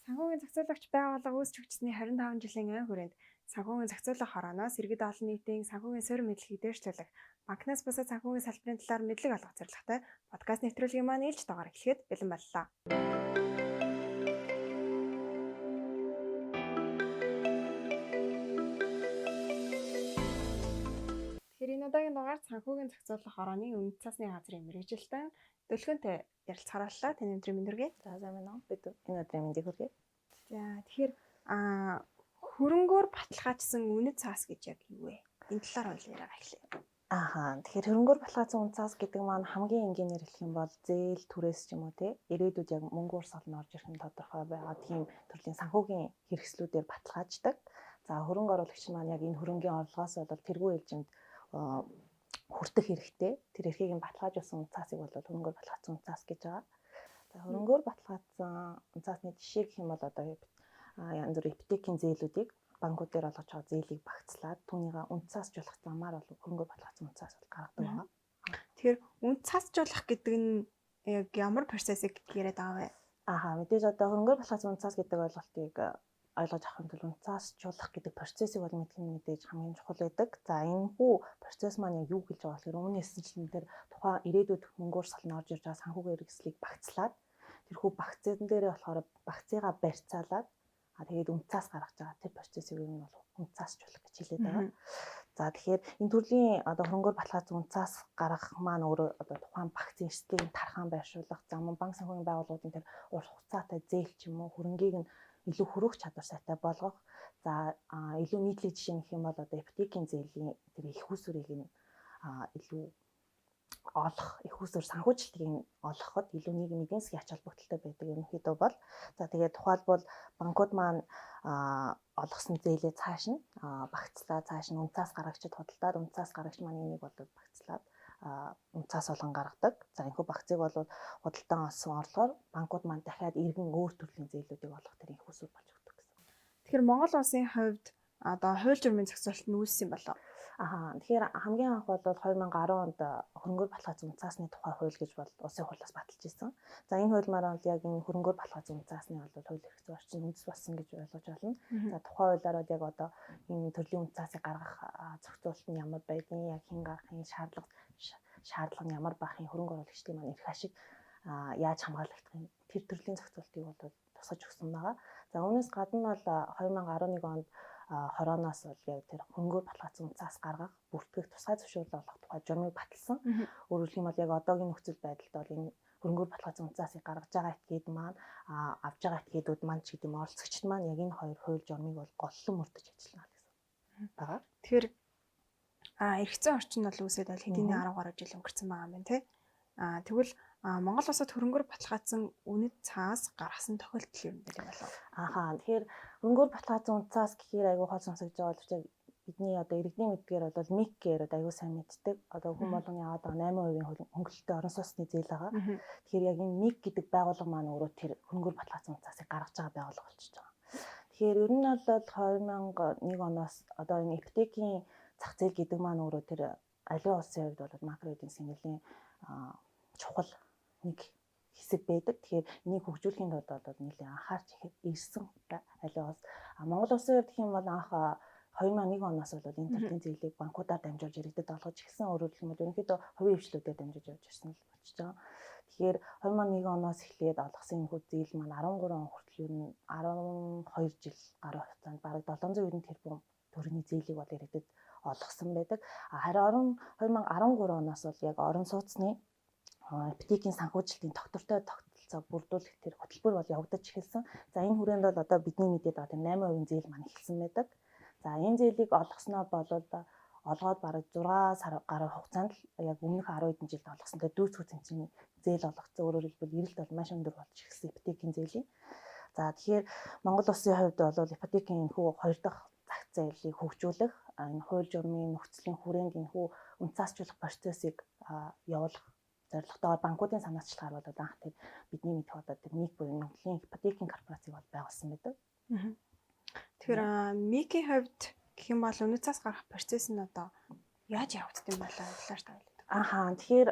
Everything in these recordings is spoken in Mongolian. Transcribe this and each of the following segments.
Санхүүгийн зохицуулагч байгууллага үүсч өгчсөний 25 жилийн ой хүрээнд санхүүгийн зохицуулах хорооноос иргэд олон нийтийн санхүүгийн суурь мэдлэгийг дээшлүүлэх, банкнаас бусад санхүүгийн салбарын талаар мэдлэг олгох зорилготой подкаст нэвтрүүлгийн маань ээлж дугаар эхлэхэд бэлэн боллоо. Тэгэхээр энэ удаагийн дугаар санхүүгийн зохицуулах хорооны үнэт цасны газрын мэргэжилтэн төлөвлөгөөнтэй ярилцахаар боллоо. Таны өдрийн мэнд хүргэе. За сайн байна уу? Бид энэ өдрийн мэндийг хүргэе. За тэгэхээр хөрөнгөөр баталгаажсан үнэт цаас гэж яг юу вэ? Энэ талаар яриа эхлэе. Тэгэхээр хөрөнгөөр баталгаажсан үнэт цаас гэдэг маань хамгийн энгийнээр хэлэх юм бол зээл түрээс ч юм уу те ирээдүйд яг мөнгө урсгал нь орж ирэх нь тодорхой байгаа тийм төрлийн санхүүгийн хэрэгслүүдээр баталгааждаг. За хөрөнгө оруулагч маань яг энэ хөрөнгийн орлогоос бол тэргүй ээлжинд хүртэх хэрэгтэй. Тэр эрхийг нь баталгаажуулсан үнэт цаасыг бол хөрөнгөөр баталгаажсан үнэт цаас гэж байгаа. За хөрөнгөөр баталгаажсан үнэт цаасны жишээ гэх юм бол одоо янз бүрийн ипотекийн зээлүүдийг банкуд дээр олгож байгаа зээлийг багцлаад түүнийгээ үнэт цаасжуулах замаар бол хөрөнгөөр баталгаажсан үнэт цаас бол гаргадаг байна. Тэгэхээр үнэт цаасжуулах гэдэг нь яг ямар процессыг яриад байгаа вэ? Мэдээж одоо хөрөнгөөр баталгаажсан үнэт цаас гэдэг ойлголтыг ойлгож авахын тулд үнэт цаасжуулах гэдэг процессыг бол мэдэх нь мэдээж хамгийн чухал байдаг. За энэ хүү процесс маань яг юу гэж байгаа вэ? Өмнө хэлсэнчлэн дээр тухайн ирээдүйд мөнгө урсгал нь орж ирж байгаа санхүүгийн хэрэгслийг багцлаад тэрхүү багцсан дээрээ болохоор багцыгаа барьцаалаад тэгээд үнэт цаас гаргаж байгаа тэр процессыг юм бол үнэт цаасжуулах гэж хэлээд байгаа. За тэгэхээр энэ төрлийн одоо хөрөнгөөр баталгаажсан үнэт цаас гаргах маань өөрөө одоо тухайн багцын эрсдлийг тархан байршуулах, за мөн банк санхүүгийн байгууллагуудын тэр урт хугацаатай зээл ч юм уу хөрөнгийг нь илүү хөрөх чадвар сайтай болгох. За илүү нийтлэг жишээ нэх юм бол одоо ипотекийн зээлийн тэр их усүрийг нь илүү олох, их усүр санхүүжилтийг олгоход илүү нийгмийн эдийн засгийн ач холбогдолтой байдаг ерөнхийдөө бол. За тэгээд тухайлбал банкуд маань олгосон зээлээ цааш нь багцлаа, цааш нь үнэт цаас гаргагчид худалдаад үнэт цаас гаргагч маань энийг бол багцлаад үнэт цаас болгон гаргадаг. За энэхүү багцыг бол худалдан олсон орлогоор банкуд маань дахиад иргэн өөр төрлийн зээлүүдийг олгох тэр их усүр болж өгдөг гэсэн. Тэгэхээр Монгол улсын хувьд одоо хууль журмын зохицуулалт нь үүссэн болов. Тэгэхээр хамгийн анх бол 2010 онд хөрөнгөөр баталгаажсан үнэт цаасны тухай хууль гэж бол улсын хурлаас баталж ирсэн. За энэ хуулимаар бол яг энэ хөрөнгөөр баталгаажсан үнэт цаасны бол хууль эрх зүйн орчин үндэс болсон гэж ойлгож байна. За тухайн хуулиар бол яг одоо энэ төрлийн үнэт цаасыг гаргах зохицуулалт нь ямар байдгийг, яг хэн гаргахын шаардлага нь ямар бахын хөрөнгө оруулагчдын маань эрх ашиг яаж хамгаалагдахын тэр төрлийн зохицуултыг бол тусгаж өгсөн байгаа. За үүнээс гадна бол 2011 онд хорооноос бол яг тэр хөрөнгөөр баталгаажсан үнэт цаас гаргах, бүртгэх, тусгай зөвшөөрлөл олгох тухай журмыг баталсан. Өөрөөр хэлбэл яг одоогийн нөхцөл байдалд бол энэ хөрөнгөөр баталгаажсан үнэт цаасыг гаргаж байгаа этгээд маань авж байгаа этгээдүүд маань ч гэдэг юм оролцогчд маань яг энэ хоёр хууль журмыг бол голлон мөрдөж ажиллана гэсэн байгаа. Тэгэхээр эрх зүйн орчин бол үүсээд бол хэдийн 10 гаруй жил өнгөрцөн байгаа юм байна тий. Тэгвэл Монгол улсад хөрөнгөөр баталгаажсан үнэт цаас гаргасан тохиолдол юм байна болов. Тэгэхээр хөрөнгөөр баталгаажсан үнэт цаас гэхээр айгүй хол сонсогдож байгаа боловч бидний одоо иргэдийн мэдгээр бол МИК гэдэг айгүй сайн мэддэг. Одоо хүн болгоны аваад байгаа 8% хөнгөлөлтөй орон сууцны зээл байгаа. Тэгэхээр яг энэ МИК гэдэг байгууллага маань өөрөө тэр хөрөнгөөр баталгаажсан үнэт цаасыг гаргаж байгаа байгууллага болчихж байгаа. Тэгэхээр ер нь бол 2001 оноос одоо энэ ипотекийн зах зээл гэдэг маань өөрөө тэр аливаа улсын хувьд бол макро эдийн засгийн нэлийн чухал нэг хэсэг байдаг. Тэгэхээр энийг хөгжүүлэхийн тулд бол нэлийн анхаарч ирсэн аливаа улс. Монгол улсын хувьд гэх юм бол анх 2001 оноос бол энэ төрлийн зээлийг банкудаар дамжуулж иргэдэд олгож ирсэн. Өөрөөр хэлбэл ерөнхийдөө хувийн хвшлүүдээр дамжиж явж ирсэн л болчихж байгаа. Тэгэхээр 2001 оноос эхлээд олгосон энэ хүү зээл маань 13 он хүртэл ер нь 12 жил гаруй хугацаанд бараг 790 тэрбум төгрөгийн зээлийг бол иргэдэд олгосон байдаг. Харин 2013 оноос бол яг орон сууцны ипотекийн санхүүжилтийн тогтвортой тогтолцоог бүрдүүлэх тэр хөтөлбөр бол явагдаж эхэлсэн. За энэ хүрээнд бол одоо бидний мэдээд байгаа тэр 8% зээл маань эхэлсэн байдаг. За энэ зээлийг олгосноо болоод олгоод бараг 6 сар гаруй хугацаанд л яг өмнөх 10 хэдэн жилд олгосонтой дүүцгүй цэнцний зээл олгоцсон. Өөрөөр хэлбэл эрэлт бол маш өндөр болж эхэлсэн ипотекийн зээлийн. За тэгэхээр Монгол улсын хувьд бол ипотекийн энэ хүү хоёр дахь зах зээлийг хөгжүүлэх, энэ хууль журмын нөхцөлийн хүрээнд энэ хүү үнэт цаасжуулах процессыг явуулах зорилготойгоор банкуудын санаачлагаар бол анх тэр бидний мэдэх одоо тэр МИК буюу Монголын ипотекийн корпорацийг бол байгуулсан байдаг. Тэгэхээр МИК-ийн хувьд гэх юм бол үнэт цаас гаргах процесс нь одоо яаж явагддаг юм болоо талаар та хэлээд. Тэгэхээр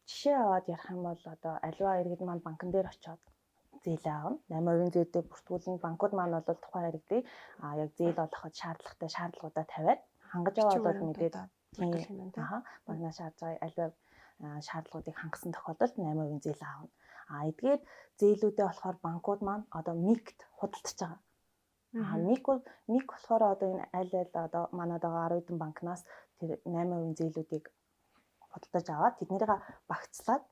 жишээ аваад ярих юм бол одоо аливаа иргэд маань банкн дээр очиод зээлээ авна. 8% зээлтэй бүртгүүлэн банкуд маань бол тухайн иргэдийг яг зээл олоход шаардлагатай шаардлагуудаа тавиад хангаж аваад бол мэдээд банкнаас шаардж байгаа аливаа шаардлагуудыг хангасан тохиолдолд 8% зээл аавна. Эдгээр зээлүүдээ болохоор банкуд маань одоо мигт худалдаж байгаа. Миг болохоор одоо энэ аль одоо манайд байгаа 10 хэдэн банкнаас тэр 8% зээлүүдийг худалдаж аваад тэднэрийг багцлаад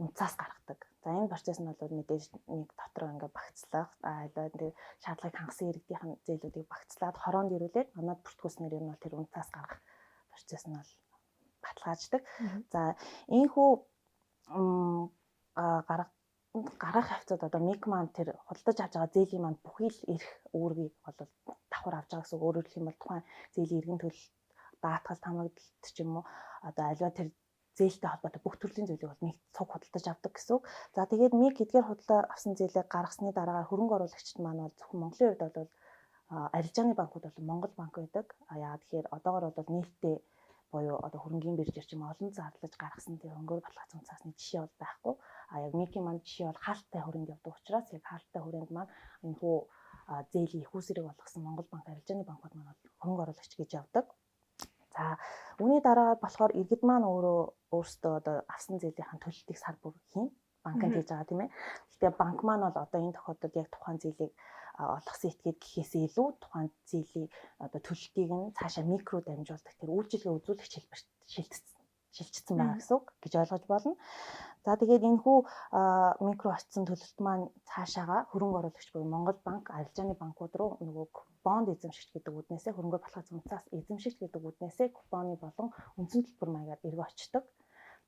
унцаас гаргадаг. За энэ процесс нь бол мэдээж нэг дотор ингээд багцлах тэр шаардлагыг хангасан иргэдийн зээлүүдийг багцлаад хороонд ирүүлээд манад бүртгүүлснээр юм бол тэр унцаас гаргах процесс нь бол баталгааждаг. За ийхүү гаргах хавцад одоо миг маань тэр худалдаж авч байгаа зээлийн маань бүхий л эрх үүргийг бол давхар авч байгаа гэсэн. Өөрөөр хэлэх юм бол тухайн зээлийн иргэн төлөлт даатгал хамгаалалт ч юм уу одоо аливаа тэр зээлтэй холбоотой бүх төрлийн зүйлийг бол миг цуг худалдаж авдаг гэсэн. За тэгээд миг эдгээр худалдаа авсан зээлээ гаргасны дараа хөрөнгө оруулагчид маань бол зөвхөн Монголын хувьд бол арилжааны банкуд бол Монгол банк байдаг. Яагаад тэгэхээр одоогор бол нийтдээ буюу одоо хөрөнгөний биржээр ч юм олон зарлаж гаргасан тэр хөнгөөр баталгаажсан цаасны жишээ бол байхгүй. Яг мигийн маань жишээ бол хаалттай хүрээнд явдаг учраас яг хаалттай хүрээнд маань энэ хүү зээлийн их усрыг болгосон Монгол банк арилжааны банкуд маань хөрөнгө оруулагч гэж явдаг. За үүний дараа болохоор иргэд маань өөрсдөө одоо авсан зээлийнхэн төлөлтийг сар бүр хийн банкнд хийж байгаа тийм ээ. Гэхдээ банк маань бол одоо энэ тохиолдолд яг тухайн зээлийг олгосон этгээд гэхээсээ илүү тухайн зээлийн одоо төлөлтийг нь цаашаа микро дамжуулдаг тэр үйлчилгээ үзүүлэгч хэлбэрт шилжчихсэн байгаа гэсэн үг гэж ойлгож болно. За тэгээд энэ хүү микро очсон төлөлт маань цаашаага хөрөнгө оруулагч буюу Монгол банк, арилжааны банкуд руу нөгөө бонд эзэмшигч гэдэг үднээсээ хөрөнгө баталгаажсан унцаас эзэмшигч гэдэг үднээсээ купоны болон үндсэн төлбөр маягаар эргэж очдог.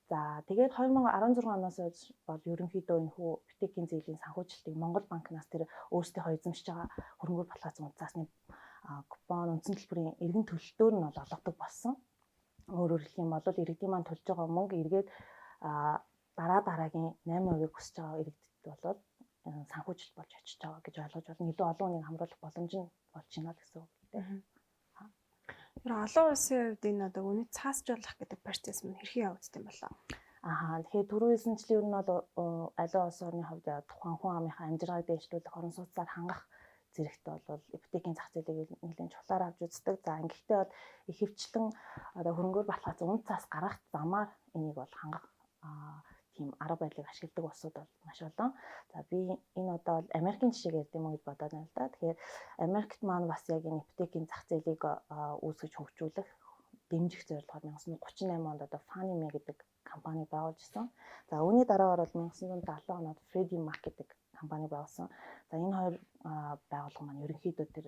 За тэгээд 2016 оноос хойш бол ерөнхийдөө энэ хүү ипотекийн зээлийн санхүүжилтийг Монгол банкнаас тэр өөрсдийнхөө эзэмшиж байгаа хөрөнгө баталгаажсан унцаасны купон үндсэн төлбөрийн эргэн төлөлтөөр нь бол олгодог болсон. Өөрөөр хэлэх юм бол иргэдийн маань төлж байгаа мөнгө эргээд дараагийн 8%-ийг хүсэж байгаа иргэдэд бол санхүүжилт болж очиж байгаа гэж ойлгож байна. Илүү олон хүнийг хамруулах боломж нь болж байна гэсэн үг тийм. Тэр олон улсын хувьд энэ одоо үнэт цаасжуулах гэдэг процесс нь хэрхэн явагдсан юм болоо? Тэгэхээр түрүү хэлсэнчлэн ер нь бол аливаа улс орны хувьд тухайн хүн амынхаа амжиргааг дэвшлүүлэх, орон сууцаар хангах зэрэгт бол ипотекийн зах зээлийг нэлээд чухлаар авч үздэг. За ингэхдээ бол ихэвчлэн одоо хөрөнгөөр баталгаажсан үн цаас гарах замаар энийг бол хангах тийм арга барилыг ашигладаг улсууд бол маш олон. За би энэ одоо бол Америкийн жишээг ярьд юм уу гэж бодоод байна л да. Тэгэхээр Америкт маань бас яг энэ ипотекийн зах зээлийг үүсгэж хөгжүүлэх дэмжих зорилгоор 1938 онд одоо Fannie Mae гэдэг компани байгуулжсэн. За үүний дараагаар бол 1970 онд Freddie Mac гэдэг компани байгуулсан. За энэ хоёр байгууллага маань ерөнхийдөө тэр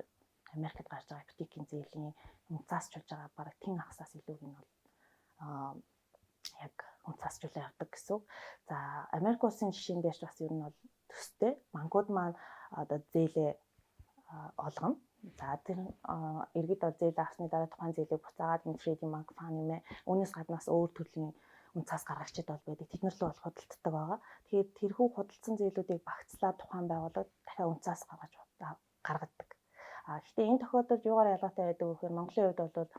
Америкт гарч байгаа ипотекийн зээлийн унцаасчулж байгаа бараг тэн хагасаас илүүг нь бол яг унцаасчулаа явдаг гэсэн. За Америк улсын жишээн дээр ч бас ер нь бол төстэй. Банкуд маань одоо зээлээ олгоно. За тэр иргэд зээл авсны дараа тухайн зээлийг буцаагаад Freddie Mac, Fannie Mae үүнээс гаднаас өөр төрлийн унцаас гаргагчид бол байдаг. Тэд нар л бол худалддаг байгаа. Тэгэхээр тэрхүү худалдсан зээлүүдийг багцлаад тухайн байгууллага дахиад унцаас гаргаж гаргадаг. Гэхдээ энэ тохиолдолд юугаар ялгаатай байдаг вэ гэхээр Монголын хувьд бол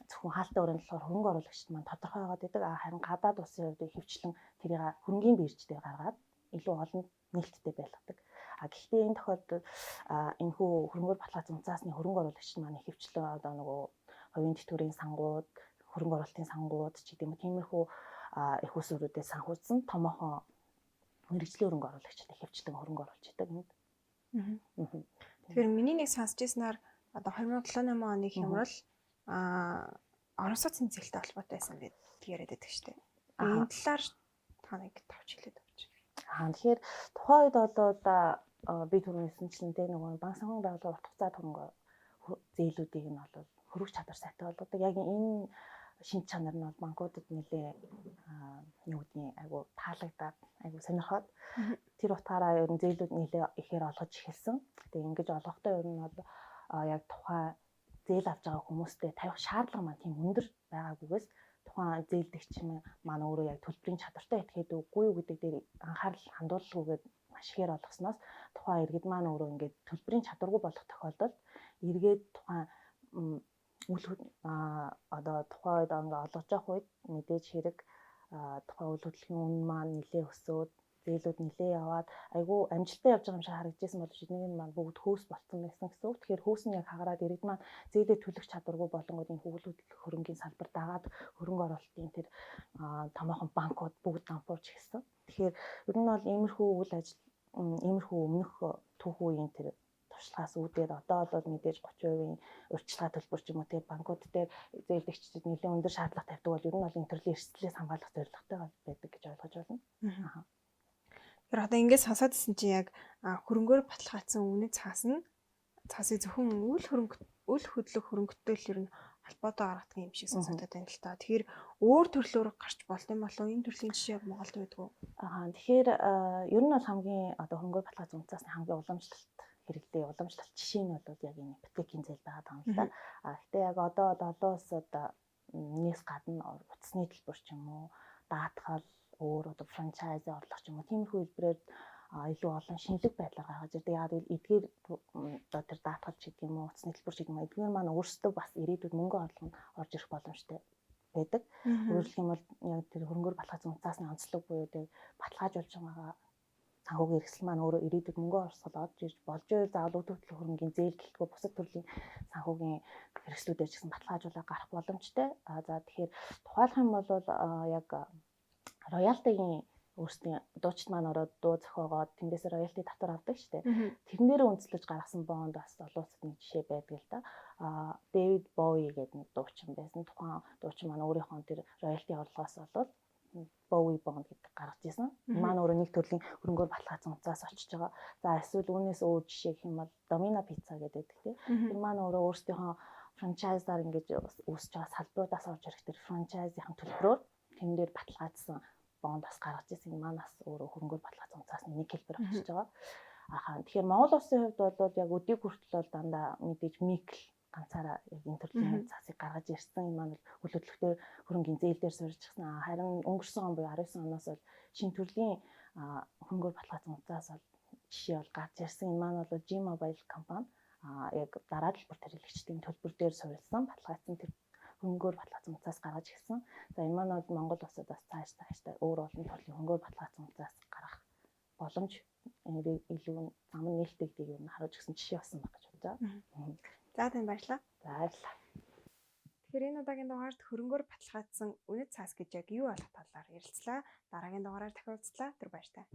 зөвхөн хаалттай өрөөнд болохоор хөрөнгө оруулагчид маань тодорхой байгаад байдаг. Харин гадаад улсын хувьд хөвчлэн тэрийг хөрөнгөний бирж дээр гаргаад илүү олон нээлттэй байлгадаг. Гэхдээ энэ тохиолдолд энэ хүү хөрөнгөөр баталгаажсан унцаасны хөрөнгө оруулагчид маань хөвчлэн одоо нөгөө хувийн тэтгэврийн сангууд, хөрөнгө оруулалтын сангууд ч гэдэм үү тиймэрхүү их усруудыг санхүүжсэн томоохон мэрэгжлийн хөрөнгө оруулагчид хөвчлэн хөрөнгө оруулж идэг юм. Тэгэхээр миний нэг сонсч ирснээр одоо 2007-8 оны хямрал орон сууцны зээлтэй холбоотой байсан гэдэг яриад байдаг шүү дээ. Энэ талаар та нэг товч хэлээд өгч. Тэгэхээр тухайн үед бол би түрүү хэлсэнчлэн тэ нөгөө банк санхүүгийн байгууллага урт хугацаа хөрөнгө зээлүүдийг нь бол хөрвөх чадвар сайтай болгодог. Яг энэ шинж чанар нь бол банкудад нэлээ айгу таалагдаад айгу сонирхоод тэр утгаараа ер нь зээлүүд нэлээ ихээр олгож эхэлсэн. Тэгээ ингэж олгохдоо ер нь бол яг тухайн зээл авч байгаа хүмүүстэй тавих шаардлага маань тийм өндөр байгаагүйгээс тухайн зээлдэгч маань өөрөө яг төлбөрийн чадвартай этгээд үгүй юу гэдэг дээр анхаарал хандуулалгүйгээд маш ихээр олгосноос тухайн иргэд маань өөрөө ингээд төлбөрийн чадваргүй болох тохиолдолд эргээд тухайн одоо тухайн үед олгож явах үед мэдээж хэрэг тухайн үйл хөдлөлийн үн маань нэлээ өсөөд зээлүүд нэлээ яваад айгүй амжилттай явж байгаа юм шиг харагдажсэн боловч эднийг нь маань бүгд хөөс болцсон байсан гэсэн үг. Тэгэхээр хөөс нь яг хагараад иргэд маань зээлээ төлөх чадваргүй болонгууд энэ үйл хөдлөх хөрөнгийн салбар дагаад хөрөнгө оруулалтын тэр томоохон банкуд бүгд дампуурч гисэн. Тэгэхээр ер нь бол иймэрхүү үйл ажил иймэрхүү өмнөх түүх үеийн тэр туршлагаас үүдээд одоо бол мэдээж 30% урьдчилгаа төлбөр ч юм уу те банкуд дээр зээлдэгчдэд нэлээд өндөр шаардлага тавьдаг бол ер нь бол энэ төрлийн эрсдлээс хамгаалах зорилготой байдаг гэж ойлгож байна. Тэр одоо ингэж сонсоод исэн чинь яг хөрөнгөөр баталгаажсан үнэт цаасыг зөвхөн үл хөдлөх хөрөнгөтэй л ер нь холбоотой гаргадаг юм шиг сонсогдоод байна л та. Тэгэхээр өөр төрлөөр гарч болт юм болов энэ төрлийн жишээ Монголд байдаг уу? Тэгэхээр ер нь бол хамгийн одоо хөрөнгөөр баталгаажсан үнэт цаасны хамгийн уламжлалт хэрэгтэй уламжлалт жишээ нь бол яг энэ ипотекийн зээл байгаа юм л да. Гэхдээ яг одоо олон улсад нээс гадна утасны төлбөр ч юм уу даатгал өөр одоо франчайз орлого ч юм уу тиймэрхүү хэлбэрээр илүү олон шинэлэг байдлаар гаргаж ирдэг. Яг эдгээр одоо тэр даатгал ч гэдэг юм уу утасны төлбөр ч гэдэг юм уу эдгээр маань өөрсдөө бас ирээдүйд мөнгө орлого орж ирэх боломжтой байдаг. Өөрөөр хэлэх юм бол яг тэр хөрөнгөөр баталгаажсан үнэт цаасны онцлог буюу тэр баталгаажуулж байгаа санхүүгийн хэрэгсэл маань өөрөө ирээдүйд мөнгө орлого олж ирж болж байвал заавал үйл хөдлөх хөрөнгөний зээл гэлтгүй бусад төрлийн санхүүгийн хэрэгслүүдээр ч гэсэн баталгаажуулаад гарах боломжтой. За тэгэхээр тухайлах юм бол яг роялтигийн өөрсдийн дуучид маань ороод дуу зохиогоод тэндээс роялти татвар авдаг шүү дээ. Тэрнээрээ үндэслэж гаргасан бонд бас олон улсад нэг жишээ байдаг л да. Дэвид Боуи гэдэг нэг дуучин байсан. Тухайн дуучин маань өөрийнхөө тэр роялти орлогоос болоод Боуи бонд гэдэг гаргаж ирсэн. Маань өөрөө нэг төрлийн хөрөнгөөр баталгаажсан утсаас очиж байгаа. За эсвэл үүнээс өөр жишээ гэх юм бол Domino Pizza гэдэг тийм. Тэр маань өөрөө өөрсдийнхөө франчайзаар ингэж үүсэж байгаа салбаруудаас орж ирэх тэр франчайзын төлбөрөөр тэн дээр баталгаажсан бонд бас гаргаж ирсэн. Энэ маань бас өөрөө хөрөнгөөр баталгаажсан утсаасны нэг хэлбэр болчихж байгаа. Тэгэхээр Монгол улсын хувьд бол яг өдийг хүртэл бол дандаа мэдээж микл ганцаараа яг энэ төрлийн цаасыг гаргаж ирсэн. Энэ маань үйл хөдлөлтөөр хөрөнгөний зээл дээр суурьжсан. Харин өнгөрсөн он буюу 19 оноос бол шинэ төрлийн хөрөнгөөр баталгаажсан утсаас бол жишээ бол гарч ирсэн. Энэ маань бол G-Mobile компани яг дараа төлбөр хэрэглэгчдийн төлбөр дээр суурилсан баталгаажсан тэр хөрөнгөөр баталгаажсан утсаас гаргаж ирсэн. За энэ маань бол Монгол улсад бас цаашдаа өөр олон төрлийн хөрөнгөөр баталгаажсан утсаас гарах боломж илүү зам нь нээлттэйг юу харуулж гисэн жишээ болсон баг гэж бодож байгаа. За тань баярлалаа. За баярлалаа. Тэгэхээр энэ удаагийн дугаард хөрөнгөөр баталгаажсан үнэт цаас гэж яг юу болох талаар ярилцлаа. Дараагийн дугаараар дахин уулзлаа. Түр баяр таа.